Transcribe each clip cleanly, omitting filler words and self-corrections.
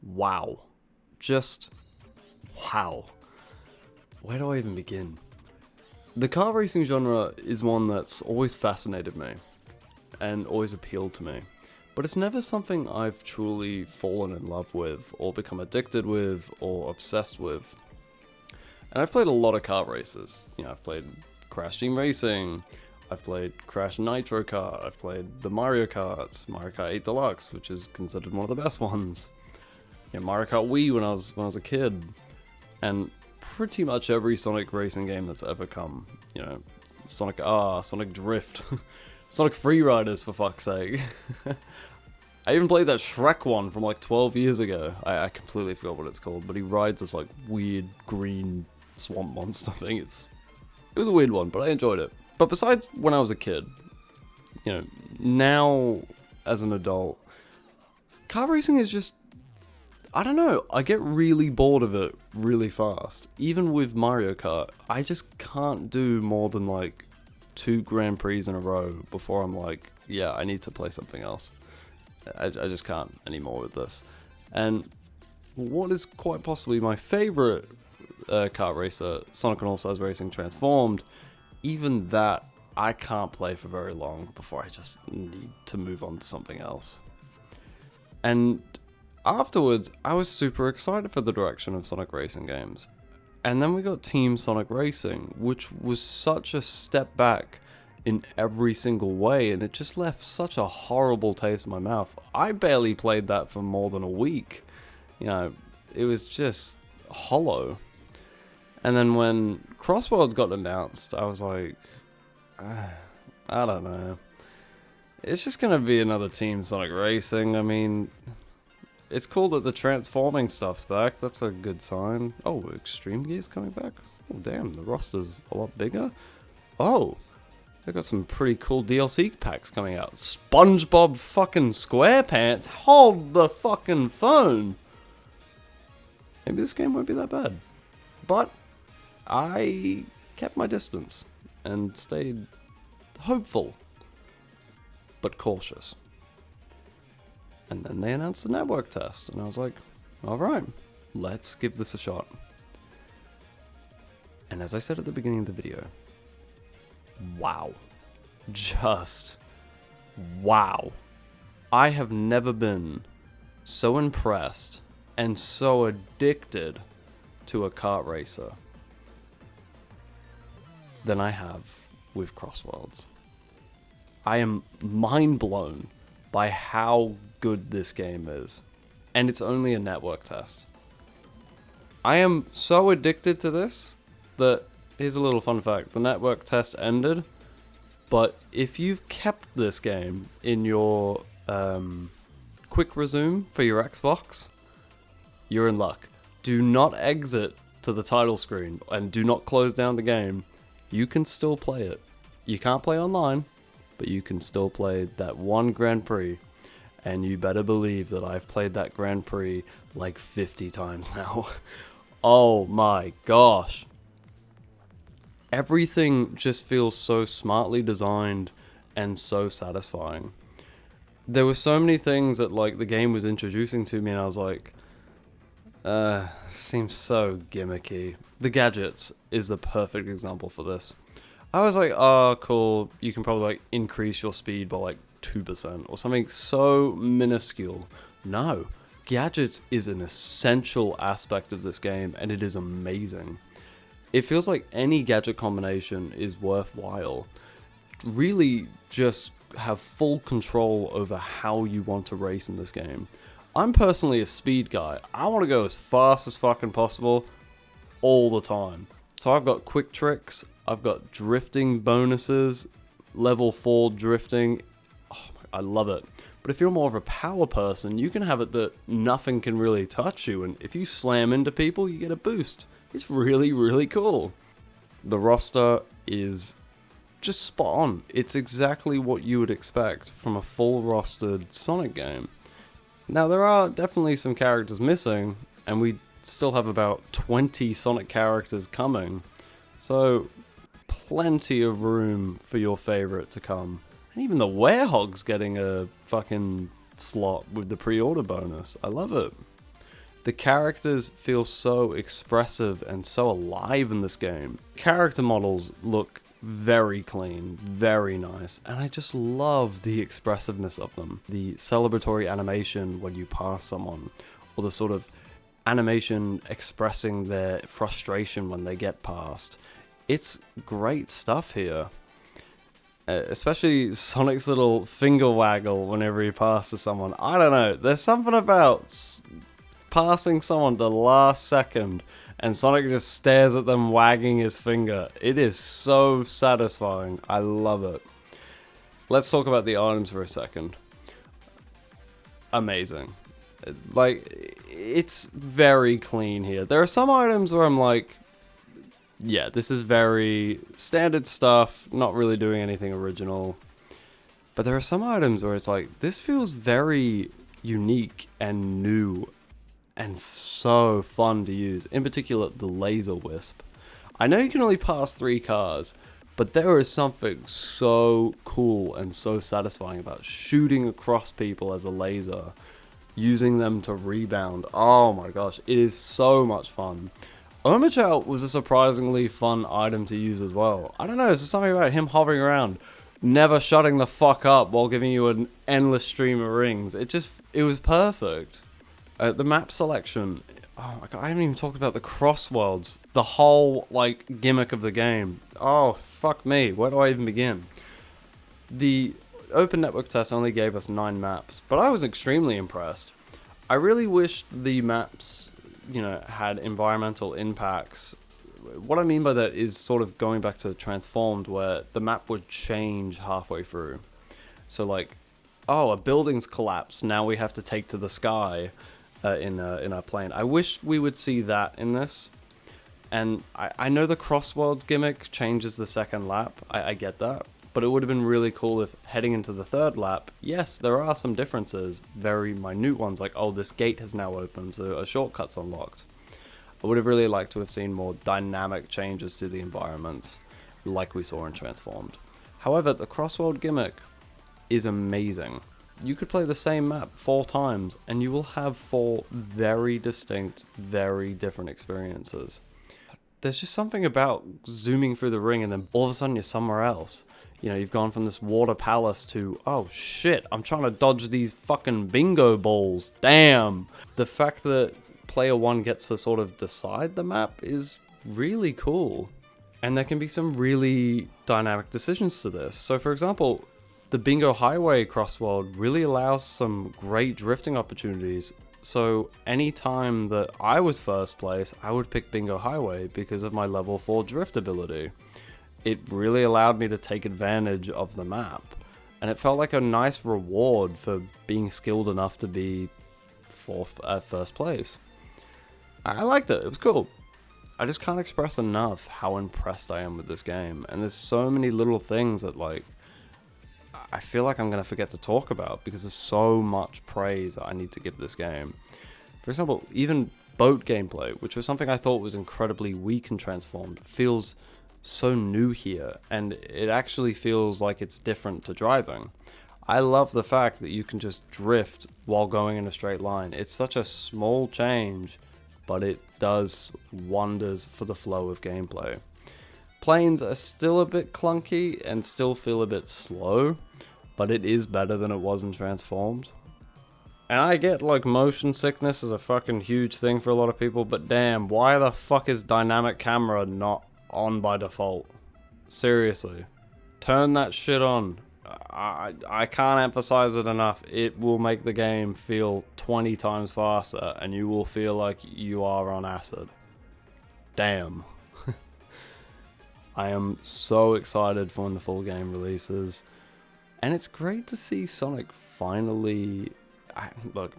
Wow. Just wow. Where do I even begin? The car racing genre is one that's always fascinated me and always appealed to me, but it's never something I've truly fallen in love with or become addicted with or obsessed with. And I've played a lot of kart races. I've played Crash Team Racing, I've played Crash Nitro Kart, I've played the Mario Karts, Mario Kart 8 Deluxe, which is considered one of the best ones. Mario Kart Wii when I was a kid, and pretty much every Sonic racing game that's ever come. Sonic R, Sonic Drift, Sonic Freeriders for fuck's sake. I even played that Shrek one from like 12 years ago. I completely forgot what it's called, but he rides this like weird green swamp monster thing. It was a weird one, but I enjoyed it. But besides when I was a kid, now as an adult, car racing is just, I don't know, I get really bored of it really fast. Even with Mario Kart, I just can't do more than like 2 Grand Prix in a row before I'm like, yeah, I need to play something else. I just can't anymore with this. And what is quite possibly my favorite kart racer, Sonic and All-Stars Racing Transformed, even that I can't play for very long before I just need to move on to something else. And afterwards, I was super excited for the direction of Sonic racing games. And then we got Team Sonic Racing, which was such a step back in every single way, and it just left such a horrible taste in my mouth. I barely played that for more than a week. It was just hollow. And then when CrossWorlds got announced, I was like, I don't know. It's just gonna be another Team Sonic Racing. I mean, it's cool that the transforming stuff's back. That's a good sign. Oh, Extreme Gear's coming back? Oh, damn, the roster's a lot bigger. Oh, they've got some pretty cool DLC packs coming out. SpongeBob fucking SquarePants? Hold the fucking phone! Maybe this game won't be that bad. But I kept my distance and stayed hopeful, but cautious. And then they announced the network test, and I was like, alright, let's give this a shot. And as I said at the beginning of the video, wow. Just wow. I have never been so impressed and so addicted to a kart racer than I have with CrossWorlds. I am mind blown by how good this game is, and it's only a network test. I am so addicted to this that, here's a little fun fact, the network test ended, but if you've kept this game in your quick resume for your Xbox, you're in luck. Do not exit to the title screen and do not close down the game. You can still play it. You can't play online, but you can still play that one Grand Prix. And you better believe that I've played that Grand Prix like 50 times now. Oh my gosh. Everything just feels so smartly designed and so satisfying. There were so many things that like the game was introducing to me, and I was like, seems so gimmicky. The gadgets is the perfect example for this. I was like, oh cool, you can probably like increase your speed by like 2% or something so minuscule. No, gadgets is an essential aspect of this game, and it is amazing. It feels like any gadget combination is worthwhile. Really just have full control over how you want to race in this game. I'm personally a speed guy. I want to go as fast as fucking possible all the time. So I've got quick tricks, I've got drifting bonuses, level 4 drifting. Oh, I love it. But if you're more of a power person, you can have it that nothing can really touch you, and if you slam into people, you get a boost. It's really, really cool. The roster is just spot on. It's exactly what you would expect from a full rostered Sonic game. Now, there are definitely some characters missing, and we still have about 20 Sonic characters coming, so plenty of room for your favorite to come. And even the Werehog's getting a fucking slot with the pre-order bonus. I love it. The characters feel so expressive and so alive in this game. Character models look very clean, very nice, and I just love the expressiveness of them. The celebratory animation when you pass someone, or the sort of animation expressing their frustration when they get past. It's great stuff here. Especially Sonic's little finger waggle whenever he passes someone. I don't know, there's something about passing someone the last second and Sonic just stares at them wagging his finger. It is so satisfying. I love it. Let's talk about the items for a second. Amazing. Like, it's very clean here. There are some items where I'm like, yeah, this is very standard stuff, not really doing anything original. But there are some items where it's like, this feels very unique and new and so fun to use. In particular, the laser wisp. I know you can only pass 3 cars, but there is something so cool and so satisfying about shooting across people as a laser, using them to rebound. Oh my gosh, it is so much fun. Omochao was a surprisingly fun item to use as well. I don't know, there's something about him hovering around, never shutting the fuck up while giving you an endless stream of rings. It was perfect. The map selection, oh my god, I haven't even talked about the CrossWorlds, the whole, like, gimmick of the game. Oh, fuck me, where do I even begin? The open network test only gave us 9 maps, but I was extremely impressed. I really wished the maps, you know, had environmental impacts. What I mean by that is sort of going back to Transformed, where the map would change halfway through. So like, oh, a building's collapsed, now we have to take to the sky. In our plane. I wish we would see that in this. And I know the CrossWorlds gimmick changes the second lap. I get that. But it would have been really cool if heading into the third lap, yes, there are some differences. Very minute ones, like, oh, this gate has now opened, so a shortcut's unlocked. I would have really liked to have seen more dynamic changes to the environments, like we saw in Transformed. However, the CrossWorld gimmick is amazing. You could play the same map 4 times, and you will have 4 very distinct, very different experiences. There's just something about zooming through the ring and then all of a sudden you're somewhere else. You know, you've gone from this water palace to, oh shit, I'm trying to dodge these fucking bingo balls. Damn! The fact that player 1 gets to sort of decide the map is really cool. And there can be some really dynamic decisions to this. So for example, the Bingo Highway CrossWorld really allows some great drifting opportunities. So anytime that I was first place, I would pick Bingo Highway because of my level 4 drift ability. It really allowed me to take advantage of the map. And it felt like a nice reward for being skilled enough to be first place. I liked it, it was cool. I just can't express enough how impressed I am with this game. And there's so many little things that, like, I feel like I'm going to forget to talk about because there's so much praise that I need to give this game. For example, even boat gameplay, which was something I thought was incredibly weak and Transformed, feels so new here, and it actually feels like it's different to driving. I love the fact that you can just drift while going in a straight line. It's such a small change, but it does wonders for the flow of gameplay. Planes are still a bit clunky and still feel a bit slow, but it is better than it was in Transformed. And I get, like, motion sickness is a fucking huge thing for a lot of people, but damn, why the fuck is dynamic camera not on by default? Seriously. Turn that shit on. I can't emphasize it enough. It will make the game feel 20 times faster, and you will feel like you are on acid. Damn. I am so excited for when the full game releases. And it's great to see Sonic finally... Look,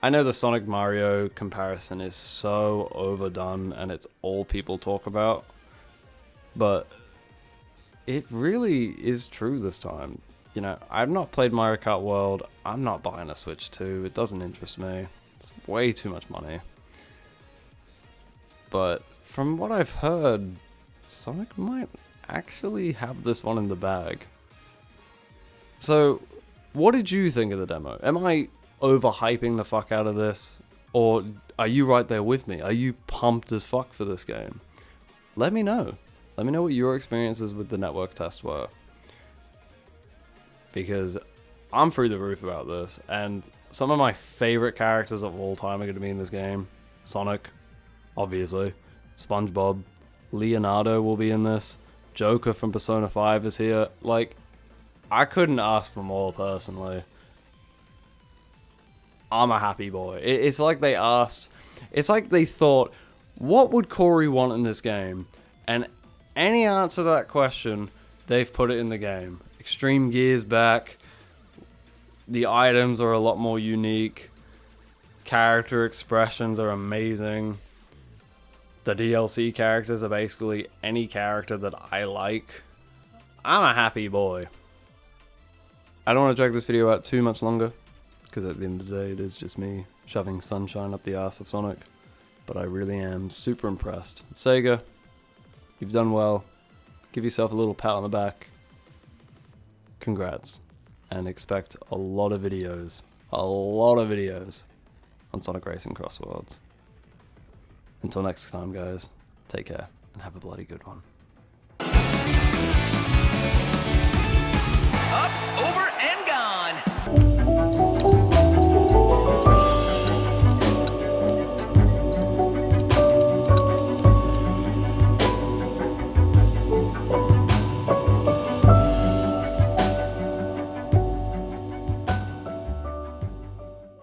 I know the Sonic Mario comparison is so overdone and it's all people talk about. But it really is true this time. You know, I've not played Mario Kart World. I'm not buying a Switch 2. It doesn't interest me. It's way too much money. But from what I've heard, Sonic might actually have this one in the bag. So, what did you think of the demo? Am I overhyping the fuck out of this? Or are you right there with me? Are you pumped as fuck for this game? Let me know. Let me know what your experiences with the network test were. Because I'm through the roof about this, and some of my favorite characters of all time are going to be in this game. Sonic, obviously. SpongeBob. Leonardo will be in this. Joker from Persona 5 is here. Like, I couldn't ask for more, personally. I'm a happy boy. It's like they asked... It's like they thought, what would Corey want in this game? And any answer to that question, they've put it in the game. Extreme Gear's back. The items are a lot more unique. Character expressions are amazing. The DLC characters are basically any character that I like. I'm a happy boy. I don't want to drag this video out too much longer, because at the end of the day it is just me shoving sunshine up the ass of Sonic. But I really am super impressed. Sega, you've done well. Give yourself a little pat on the back. Congrats. And expect a lot of videos on Sonic Racing CrossWorlds. Until next time, guys, take care and have a bloody good one.